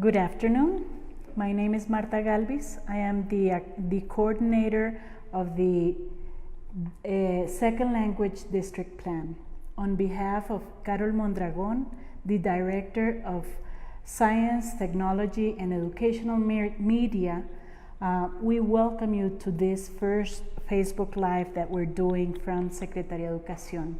Good afternoon. My name is Marta Galvis. I am the coordinator of the Second Language District Plan. On behalf of Carol Mondragon, the Director of Science, Technology, and Educational Media, we welcome you to this first Facebook Live that we're doing from Secretaría de Educación.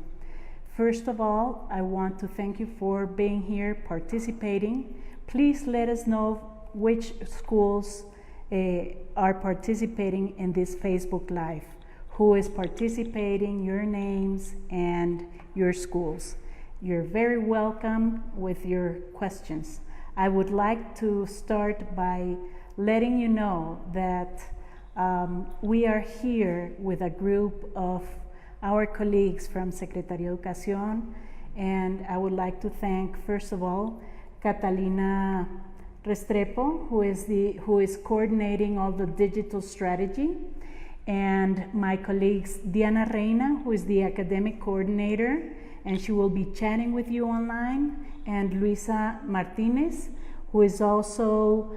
First of all, I want to thank you for being here, participating. Please let us know which schools are participating in this Facebook Live, who is participating, your names, and your schools. You're very welcome with your questions. I would like to start by letting you know that we are here with a group of our colleagues from Secretaría de Educación, and I would like to thank, first of all, Catalina Restrepo, who is coordinating all the digital strategy, and my colleagues Diana Reina, who is the academic coordinator, and she will be chatting with you online, and Luisa Martinez, who is also,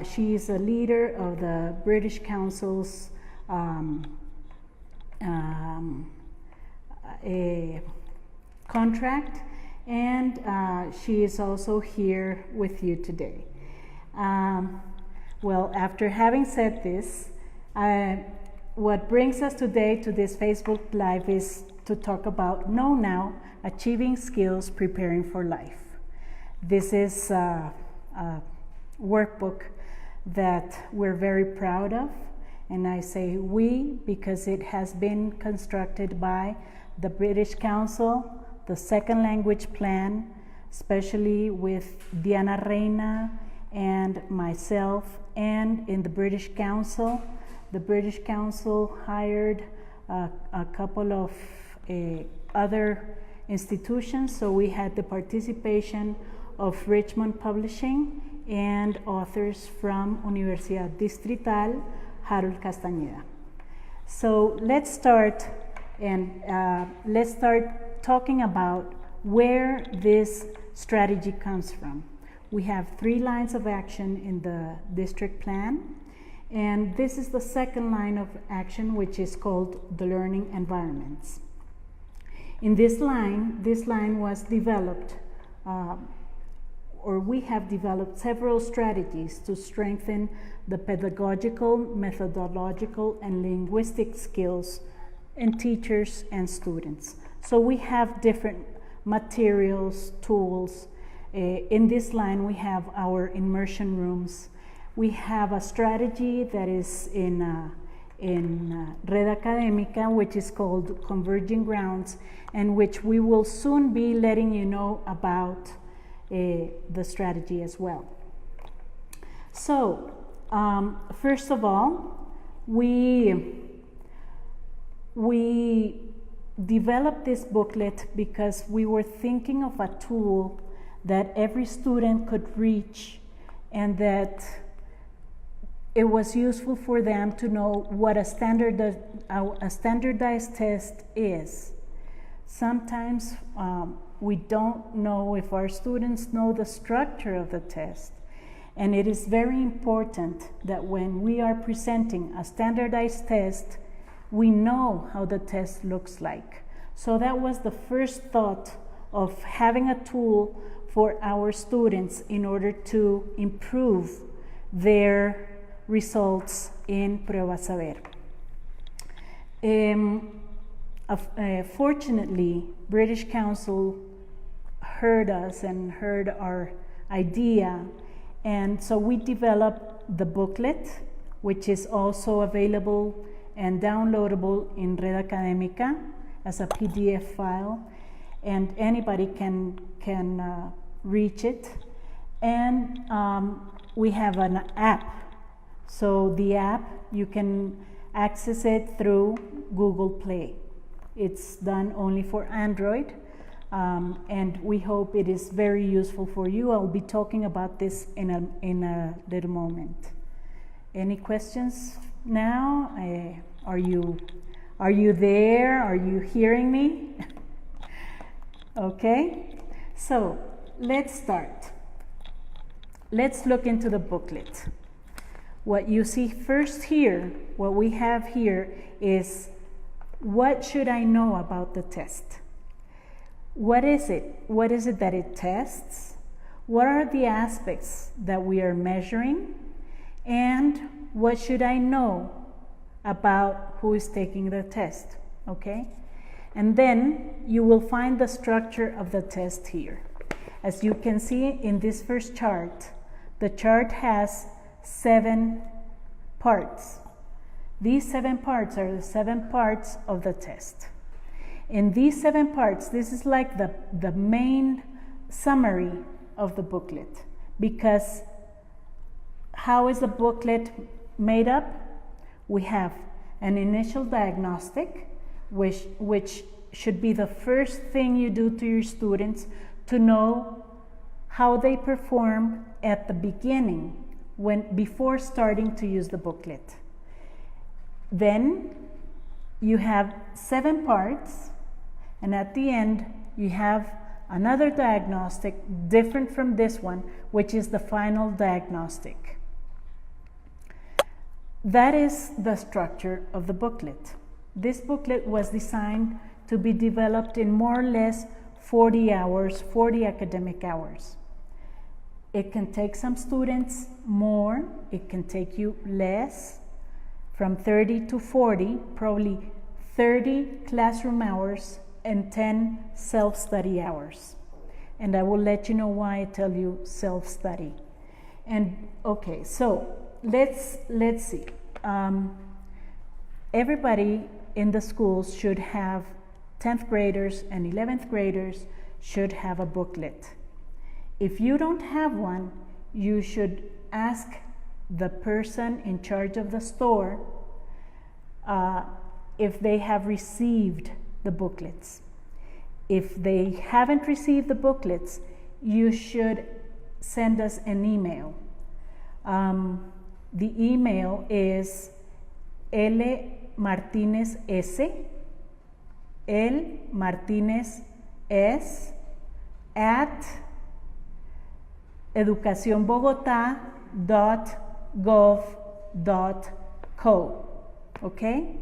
she is a leader of the British Council's contract, and she is also here with you today. Well, after having said this, what brings us today to this Facebook Live is to talk about Know Now, Achieving Skills, Preparing for Life. This is a workbook that we're very proud of, and I say we because it has been constructed by the British Council, the Second Language Plan, especially with Diana Reina and myself, and in the British Council. The British Council hired a couple of other institutions, so we had the participation of Richmond Publishing and authors from Universidad Distrital, Harold Castañeda. So let's start talking about where this strategy comes from. We have 3 lines of action in the district plan, and this is the second line of action, which is called the learning environments. In this line was developed, or we have developed several strategies to strengthen the pedagogical, methodological, and linguistic skills in teachers and students. So we have different materials, tools. In this line, we have our immersion rooms. We have a strategy that is in Red Académica, which is called Converging Grounds, and which we will soon be letting you know about the strategy as well. So, first of all, we developed this booklet because we were thinking of a tool that every student could reach, and that it was useful for them to know what a standardized test is. Sometimes we don't know if our students know the structure of the test, and it is very important that when we are presenting a standardized test, we know how the test looks like. So that was the first thought of having a tool for our students in order to improve their results in Prueba Saber. Fortunately, British Council heard us and heard our idea, and so we developed the booklet, which is also available and downloadable in Red Académica as a PDF file, and anybody can reach it. And we have an app. So the app, you can access it through Google Play. It's done only for Android, and we hope it is very useful for you. I'll be talking about this in a little moment. Any questions now? Are you there? Are you hearing me? Okay, so let's start. let's look into the booklet. What you see first here, what we have here is, what should I know about the test? What is it? What is it that it tests? What are the aspects that we are measuring? And what should I know about who is taking the test? Okay? And then you will find the structure of the test here. As you can see in this first chart, the chart has 7 parts. These 7 parts are the 7 parts of the test. In these 7 parts, this is like the main summary of the booklet. Because how is the booklet made up? We have an initial diagnostic, which should be the first thing you do to your students to know how they perform at the beginning, before starting to use the booklet. Then you have 7 parts, and at the end you have another diagnostic different from this one, which is the final diagnostic. That is the structure of the booklet. This booklet was designed to be developed in more or less 40 hours, 40 academic hours. It can take some students more, it can take you less, from 30 to 40, probably 30 classroom hours and 10 self-study hours. And I will let you know why I tell you self-study. And okay, so let's see. Everybody in the schools should have, 10th graders and 11th graders should have a booklet. If you don't have one, you should ask the person in charge of the store if they have received the booklets. If they haven't received the booklets, you should send us an email. The email is educacionbogota.gov.co. Okay?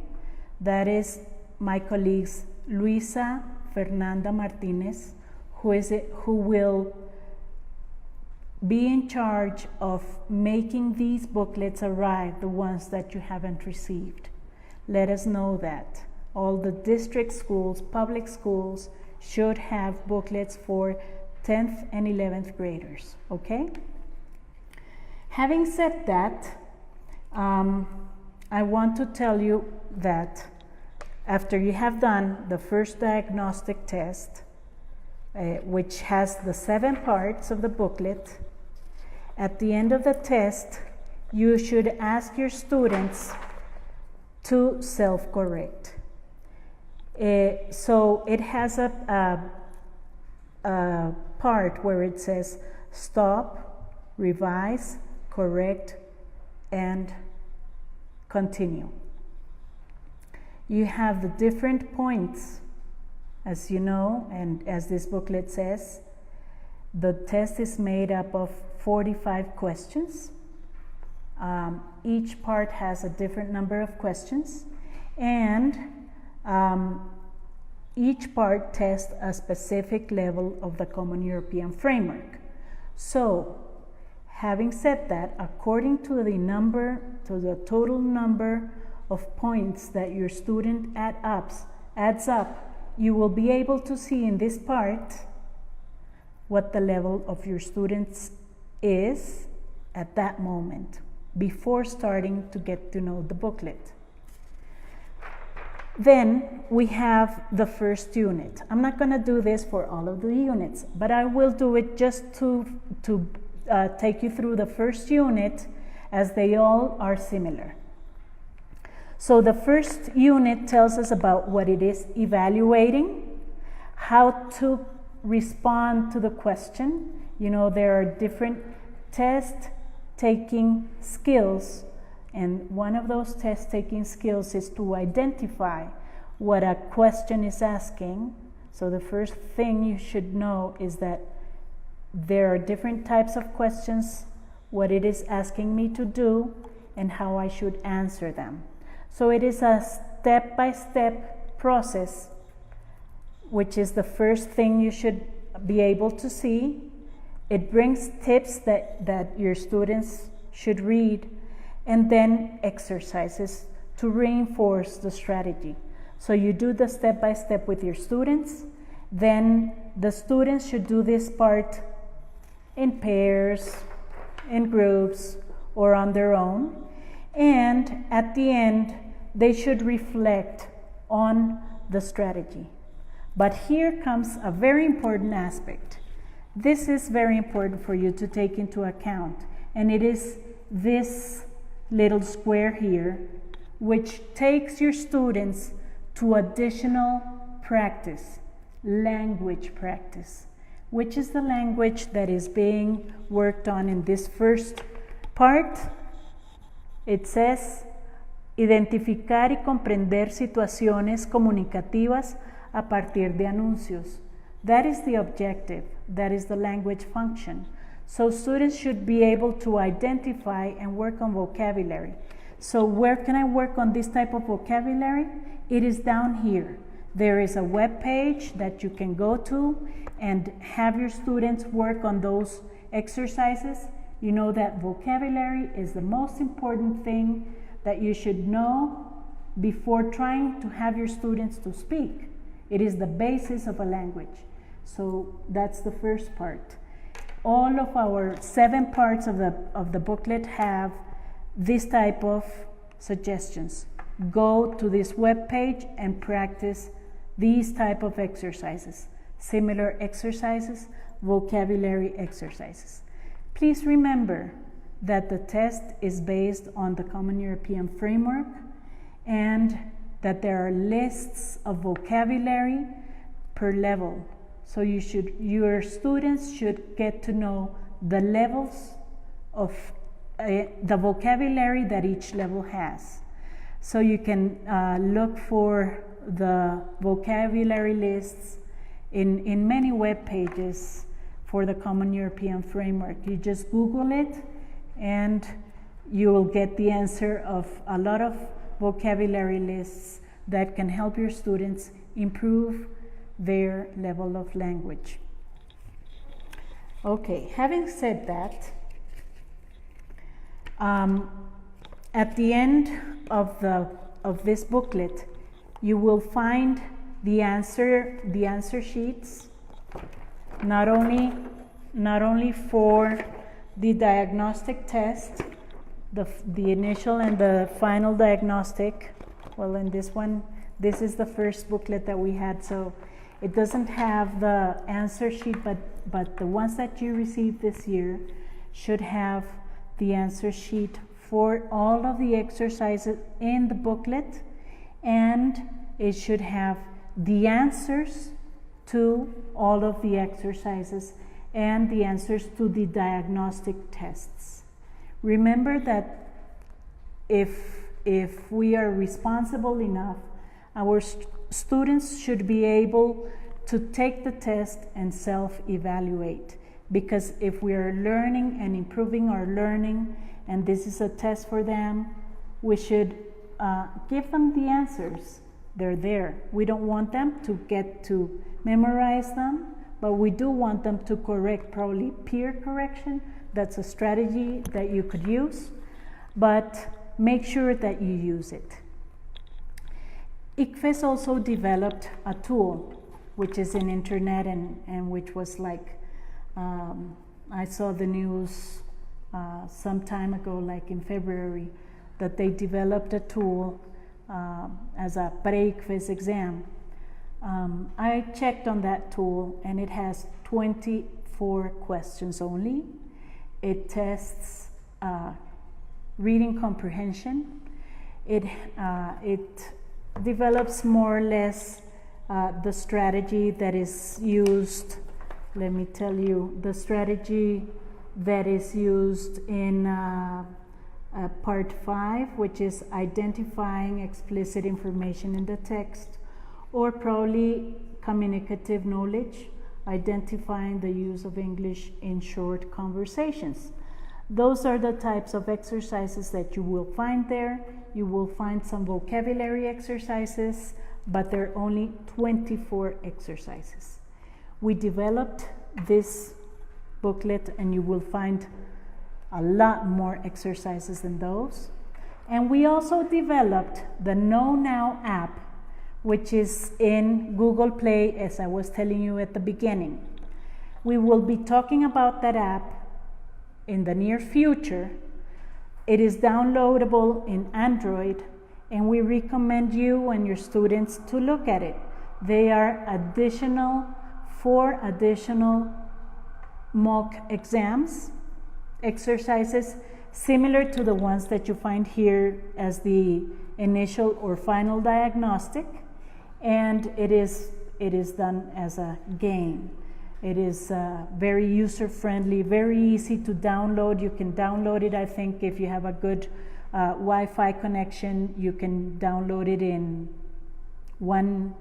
That is my colleagues Luisa Fernanda Martinez, who will be in charge of making these booklets arrive, the ones that you haven't received. Let us know that. All the district schools, public schools, should have booklets for 10th and 11th graders, okay? Having said that, I want to tell you that after you have done the first diagnostic test, which has the 7 parts of the booklet, at the end of the test, you should ask your students to self-correct. So it has a part where it says stop, revise, correct, and continue. You have the different points, as you know, and as this booklet says. The test is made up of 45 questions. Each part has a different number of questions, and each part tests a specific level of the Common European Framework. So, having said that, according to the total number of points that your student adds up, you will be able to see in this part what the level of your students is at that moment, before starting to get to know the booklet. Then we have the first unit. I'm not going to do this for all of the units, but I will do it just to take you through the first unit, as they all are similar. So the first unit tells us about what it is evaluating, how to respond to the question. You know, there are different test-taking skills, and one of those test-taking skills is to identify what a question is asking. So the first thing you should know is that there are different types of questions what it is asking me to do, and how I should answer them. So it is a step-by-step process, which is the first thing you should be able to see. It brings tips that your students should read, and then exercises to reinforce the strategy. So you do the step-by-step with your students, then the students should do this part in pairs, in groups, or on their own. And at the end, they should reflect on the strategy. But here comes a very important aspect. This is very important for you to take into account, and it is this little square here, which takes your students to additional practice, language practice, which is the language that is being worked on in this first part. It says, identificar y comprender situaciones comunicativas a partir de anuncios. That is the objective. That is the language function. So students should be able to identify and work on vocabulary. So where can I work on this type of vocabulary? It is down here. There is a web page that you can go to and have your students work on those exercises. You know that vocabulary is the most important thing that you should know before trying to have your students to speak. It is the basis of a language. So that's the first part. All of our 7 parts of the booklet have this type of suggestions. Go to this web page and practice these type of exercises, similar exercises, vocabulary exercises. Please remember that the test is based on the Common European Framework and that there are lists of vocabulary per level. So your students should get to know the levels of the vocabulary that each level has. So you can look for the vocabulary lists in many web pages for the Common European Framework. You just Google it and you will get the answer of a lot of vocabulary lists that can help your students improve their level of language. Okay, having said that, at the end of this booklet, you will find the answer sheets, not only for the diagnostic test, the initial and the final diagnostic. Well, in this one, this is the first booklet that we had, so it doesn't have the answer sheet, but the ones that you received this year should have the answer sheet for all of the exercises in the booklet, and it should have the answers to all of the exercises and the answers to the diagnostic tests. Remember that if we are responsible enough, our students should be able to take the test and self-evaluate, because if we are learning and improving our learning and this is a test for them, we should give them the answers. They're there. We don't want them to get to memorize them, but we do want them to correct, probably peer correction. That's a strategy that you could use, but make sure that you use it. ICFES also developed a tool which is in internet and which was like, I saw the news some time ago, like in February, that they developed a tool as a pre-ICFES exam. I checked on that tool and it has 24 questions only. It tests reading comprehension. It develops more or less the strategy that is used. Let me tell you, the strategy that is used in part 5, which is identifying explicit information in the text, or probably communicative knowledge, identifying the use of English in short conversations. Those are the types of exercises that you will find there. You will find some vocabulary exercises, but there are only 24 exercises. We developed this booklet, and you will find a lot more exercises than those. And we also developed the Know Now app, which is in Google Play, as I was telling you at the beginning. We will be talking about that app in the near future. It is downloadable in Android, and we recommend you and your students to look at it. They are 4 additional mock exams, exercises similar to the ones that you find here as the initial or final diagnostic, and it is done as a game. It is very user-friendly, very easy to download. You can download it, I think, if you have a good Wi-Fi connection, you can download it in 1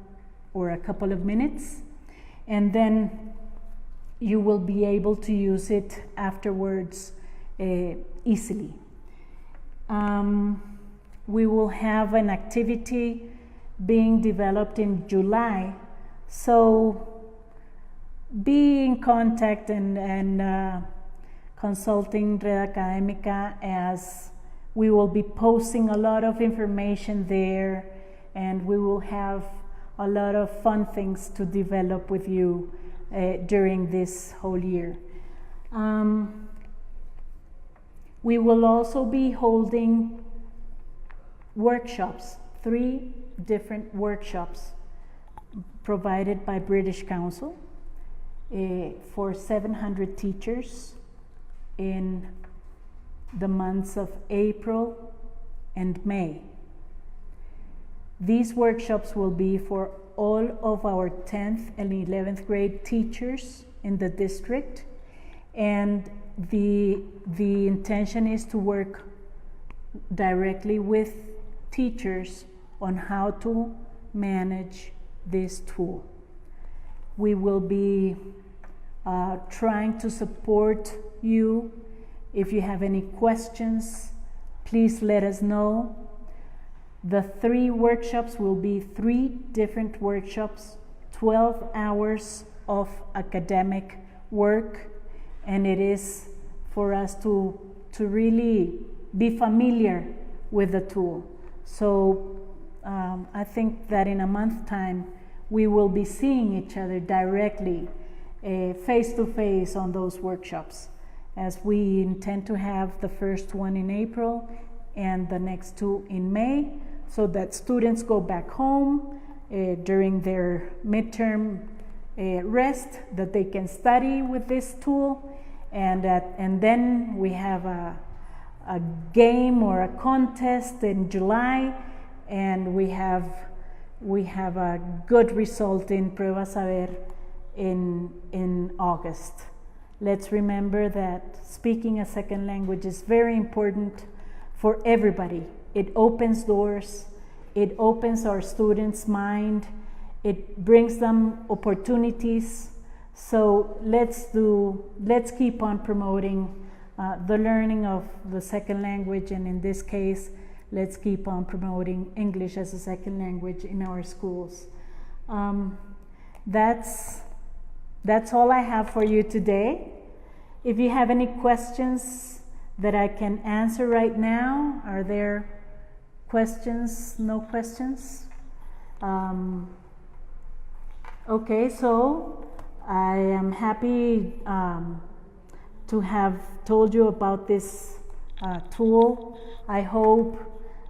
or a couple of minutes, and then you will be able to use it afterwards easily. We will have an activity being developed in July, so be in contact and consulting Red Académica, as we will be posting a lot of information there, and we will have a lot of fun things to develop with you during this whole year. We will also be holding workshops, 3 different workshops provided by British Council for 700 teachers in the months of April and May. These workshops will be for all of our 10th and 11th grade teachers in the district, and the intention is to work directly with teachers on how to manage this tool. We will be trying to support you. If you have any questions, please let us know. The 3 workshops will be 3 different workshops, 12 hours of academic work, and it is for us to really be familiar with the tool. So I think that in a month's time, we will be seeing each other directly, face to face on those workshops, as we intend to have the first one in April and the next 2 in May, so that students go back home during their midterm rest, that they can study with this tool, and then we have a game or a contest in July, and we have a good result in Prueba Saber in August. Let's remember that speaking a second language is very important for everybody. It opens doors, it opens our students' mind, it brings them opportunities. So let's keep on promoting the learning of the second language, and in this case, let's keep on promoting English as a second language in our schools. That's all I have for you today. If you have any questions that I can answer right now, are there questions? No questions? Okay, so I am happy to have told you about this tool. I hope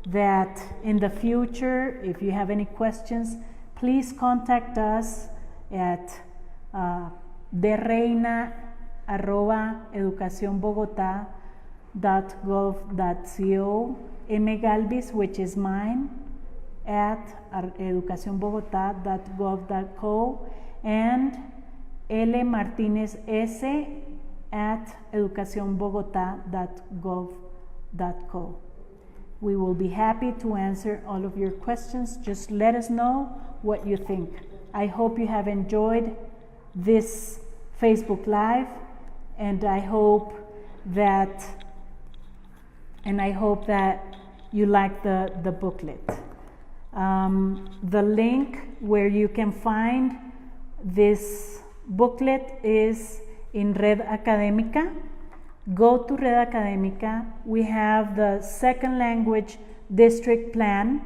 that in the future, if you have any questions, please contact us at dereina@educacionbogotá.gov.co, mgalvis, which is mine, at educacionbogotá.gov.co, and L. Martinez S. at educacionbogotá.gov.co. We will be happy to answer all of your questions. Just let us know what you think. I hope you have enjoyed this Facebook Live, and I hope that and I hope that you like the booklet. The link where you can find this booklet is in Red Académica. Go to Red Académica. We have the second language district plan.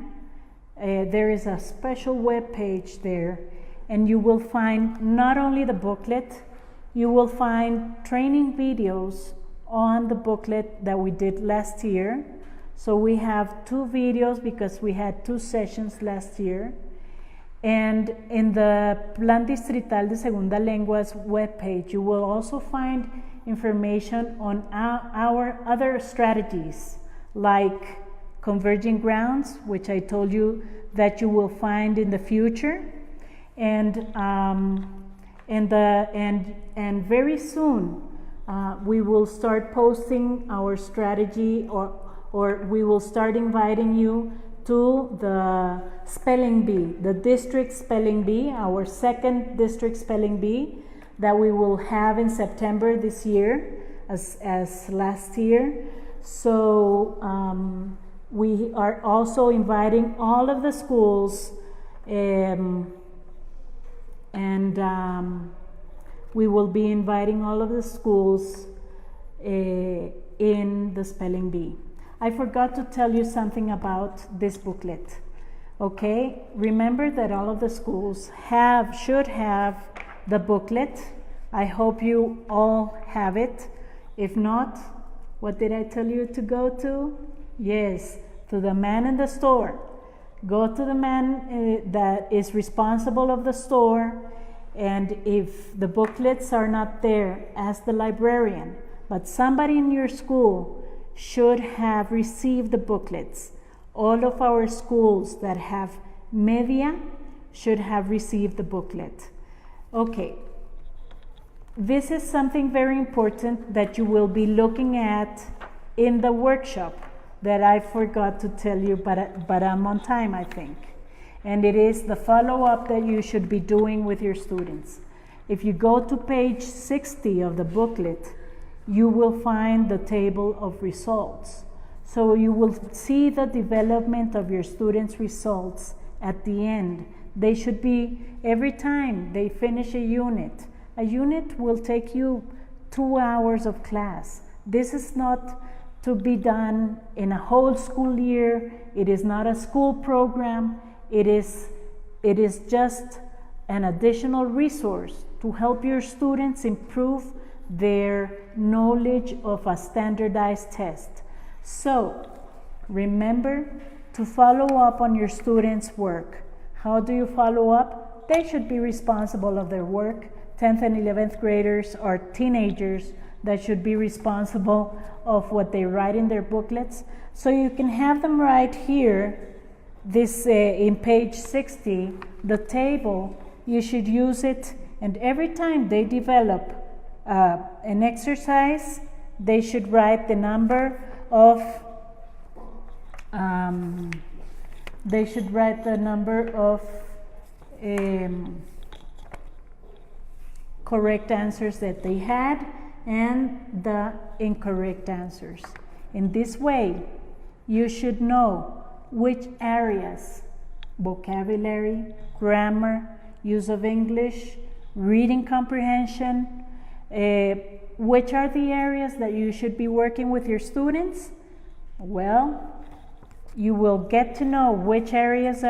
There is a special web page there, and you will find not only the booklet, you will find training videos on the booklet that we did last year. So we have 2 videos because we had 2 sessions last year. And in the Plan Distrital de Segunda Lenguas webpage, you will also find information on our other strategies, like converging grounds, which I told you that you will find in the future, and very soon we will start posting our strategy, or we will start inviting you to the spelling bee, the district spelling bee, our second district spelling bee that we will have in September this year as last year. So we are also inviting all of the schools, and we will be inviting all of the schools in the spelling bee. I forgot to tell you something about this booklet. Okay, remember that all of the schools should have the booklet. I hope you all have it. If not, what did I tell you to go to? Yes, to the man in the store. Go to the man that is responsible of the store, and if the booklets are not there, ask the librarian. But somebody in your school should have received the booklets. All of our schools that have media should have received the booklet. Okay, this is something very important that you will be looking at in the workshop that I forgot to tell you, but I'm on time, I think. And it is the follow-up that you should be doing with your students. If you go to page 60 of the booklet, you will find the table of results. So you will see the development of your students' results at the end. They should be, every time they finish a unit will take you 2 hours of class. This is not to be done in a whole school year. It is not a school program. It is just an additional resource to help your students improve their knowledge of a standardized test. So remember to follow up on your students' work. How do you follow up? They should be responsible of their work. 10th and 11th graders are teenagers that should be responsible of what they write in their booklets. So you can have them write here, this in page 60, the table. You should use it, and every time they develop an exercise, they should write the number of correct answers that they had and the incorrect answers. In this way, you should know which areas, vocabulary, grammar, use of English, reading comprehension, which are the areas that you should be working with your students. Well, you will get to know which areas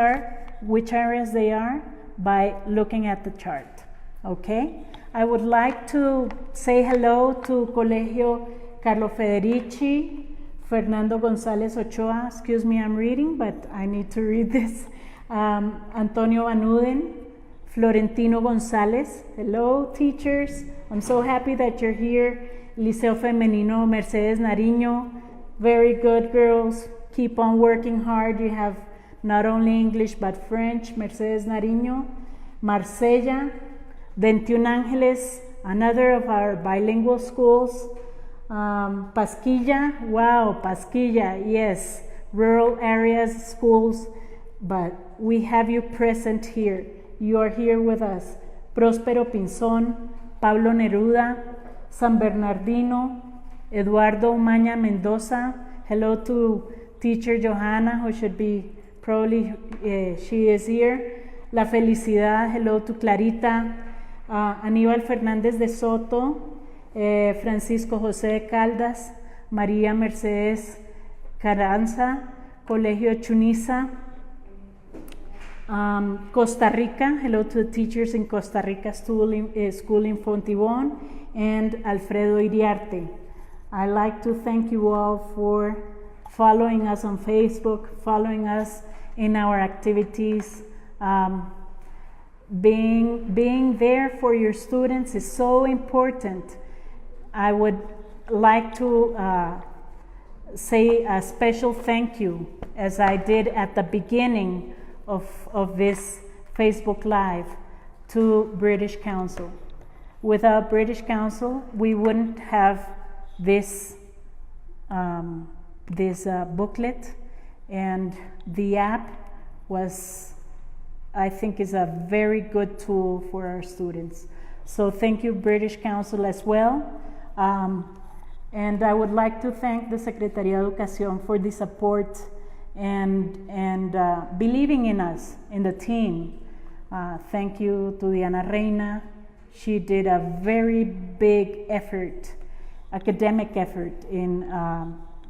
they are by looking at the chart. Okay? I would like to say hello to Colegio Carlo Federici, Fernando González Ochoa. Excuse me, I'm reading, but I need to read this. Antonio Vanuden, Florentino González. Hello, teachers. I'm so happy that you're here. Liceo Femenino Mercedes Nariño. Very good, girls. Keep on working hard. You have not only English but French. Mercedes Nariño. Marsella. 21 Ángeles, another of our bilingual schools. Pasquilla, wow, Pasquilla, yes, rural areas, schools, but we have you present here. You are here with us. Próspero Pinzón, Pablo Neruda, San Bernardino, Eduardo Umaña Mendoza. Hello to teacher Johanna, who should be probably, she is here. La Felicidad, hello to Clarita. Aníbal Fernández de Soto, Francisco José de Caldas, María Mercedes Carranza, Colegio Chuniza. Costa Rica, hello to the teachers in Costa Rica School in Fontibón, and Alfredo Iriarte. I'd like to thank you all for following us on Facebook, following us in our activities. Being there for your students is so important. I would like to say a special thank you, as I did at the beginning of this Facebook Live, to British Council. Without British Council, we wouldn't have this booklet, and the app was, I think, is a very good tool for our students. So thank you, British Council, as well. And I would like to thank the Secretaría de Educación for the support and believing in us, in the team. Thank you to Diana Reina. She did a very big effort, academic effort, in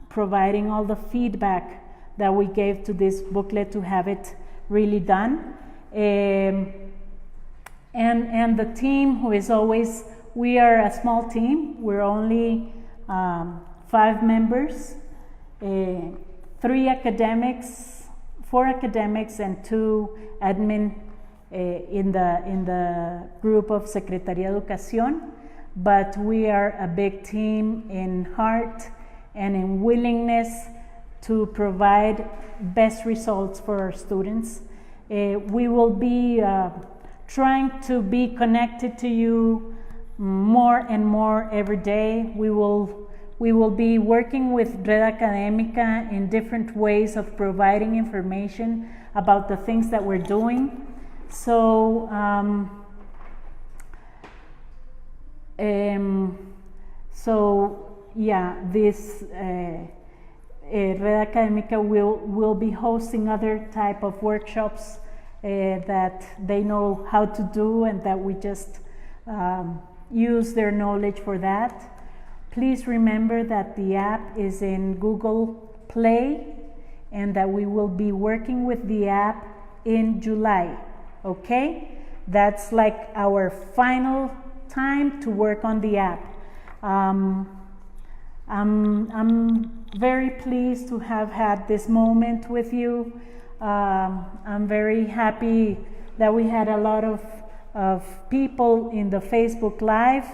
providing all the feedback that we gave to this booklet to have it really done. And the team, who is always, we are a small team. We're only 5 members. 4 academics and 2 admin in the group of Secretaría de Educación, but we are a big team in heart and in willingness to provide best results for our students. We will be trying to be connected to you more and more every day. We will be working with Red Académica in different ways of providing information about the things that we're doing. So, this Red Académica will be hosting other type of workshops that they know how to do, and that we just use their knowledge for that. Please remember that the app is in Google Play, and that we will be working with the app in July, okay? That's like our final time to work on the app. I'm very pleased to have had this moment with you. I'm very happy that we had a lot of people in the Facebook Live.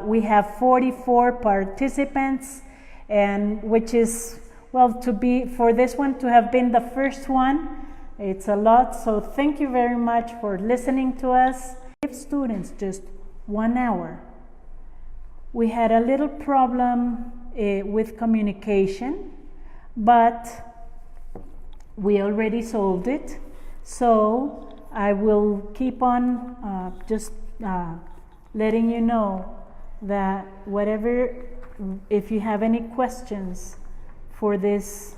We have 44 participants, and which is, well, for this one to have been the first one, it's a lot. So thank you very much for listening to us. Give students just 1 hour. We had a little problem with communication, but we already solved it. So I will keep on letting you know that if you have any questions for this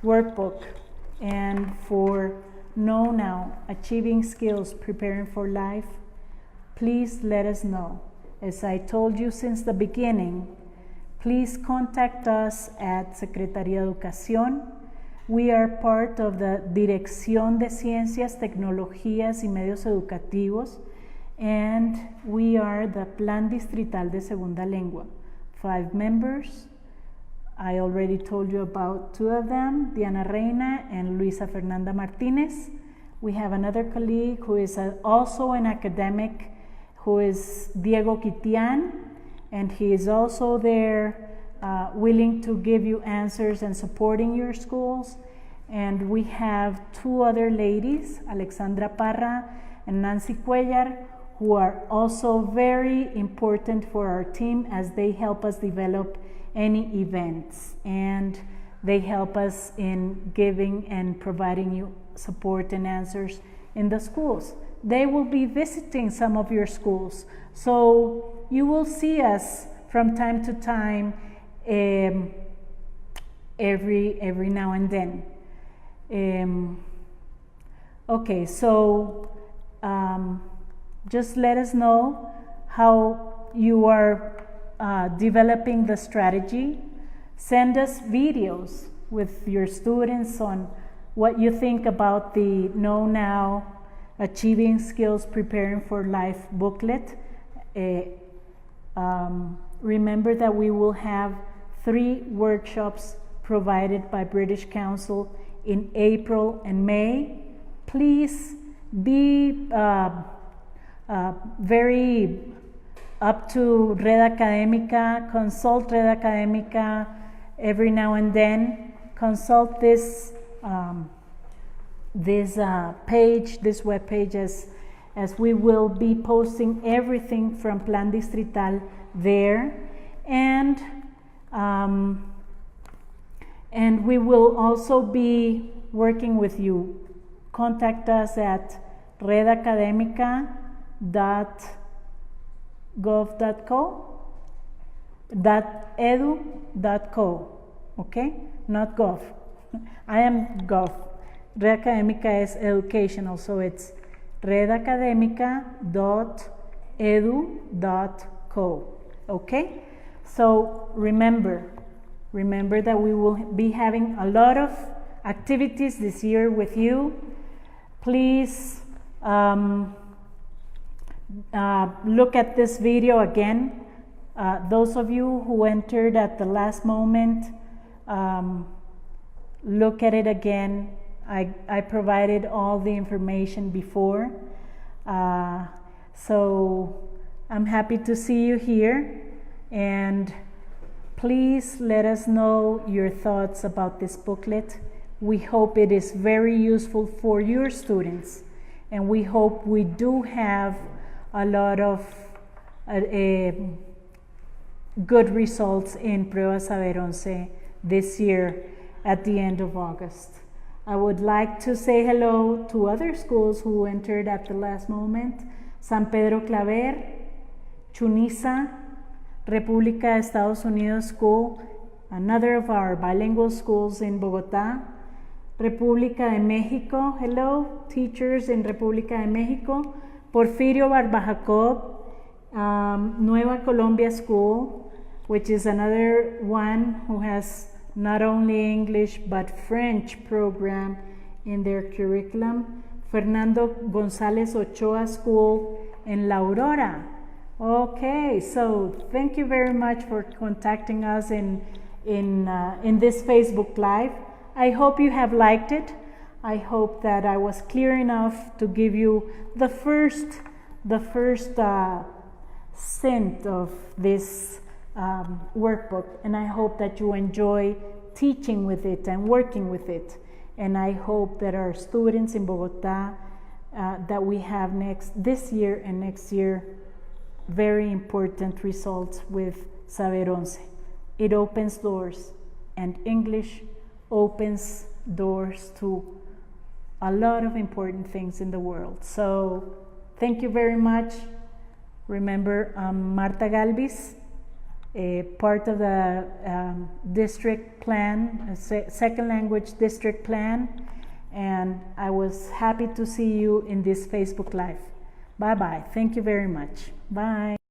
workbook and for Know Now, Achieving Skills, Preparing for Life, please let us know. As I told you since the beginning, please contact us at Secretaría de Educación. We are part of the Dirección de Ciencias, Tecnologías y Medios Educativos, and we are the Plan Distrital de Segunda Lengua. 5 members. I already told you about 2 of them, Diana Reina and Luisa Fernanda Martinez. We have another colleague who is also an academic, who is Diego Quitian, and he is also there willing to give you answers and supporting your schools. And we have 2 other ladies, Alexandra Parra and Nancy Cuellar, who are also very important for our team, as they help us develop any events, and they help us in giving and providing you support and answers in the schools. They will be visiting some of your schools, so you will see us from time to time every now and then. Okay, so just let us know how you are developing the strategy. Send us videos with your students on what you think about the Know Now, Achieving Skills, Preparing for Life booklet. Remember that we will have 3 workshops provided by British Council in April and May. Please be very up to Red Académica, consult Red Académica every now and then. Consult this page, this web page, as we will be posting everything from Plan Distrital there, and we will also be working with you. Contact us at redacademica.gov.co.edu.co, okay? Not gov. I am gov. Red Académica is educational, so it's redacademica.edu.co, okay? So remember that we will be having a lot of activities this year with you. Please look at this video again. Those of you who entered at the last moment, look at it again. I provided all the information before. So I'm happy to see you here, and please let us know your thoughts about this booklet. We hope it is very useful for your students, and we hope we do have a lot of good results in Prueba Saber 11 this year at the end of August. I would like to say hello to other schools who entered at the last moment: San Pedro Claver, Chuniza, República de Estados Unidos School, another of our bilingual schools in Bogotá, República de México, hello teachers in República de México, Porfirio Barbajacob, Nueva Colombia School, which is another one who has not only English but French program in their curriculum, Fernando González Ochoa School in La Aurora. Okay, so thank you very much for contacting us in this Facebook Live. I hope you have liked it. I hope that I was clear enough to give you the first scent of this workbook, and I hope that you enjoy teaching with it and working with it. And I hope that our students in Bogotá that we have this year and next year, very important results with Saber 11. It opens doors, and English opens doors to a lot of important things in the world. So thank you very much. Remember, Marta Galvis, part of the district plan, second language district plan, and I was happy to see you in this Facebook Live. Bye-bye. Thank you very much. Bye.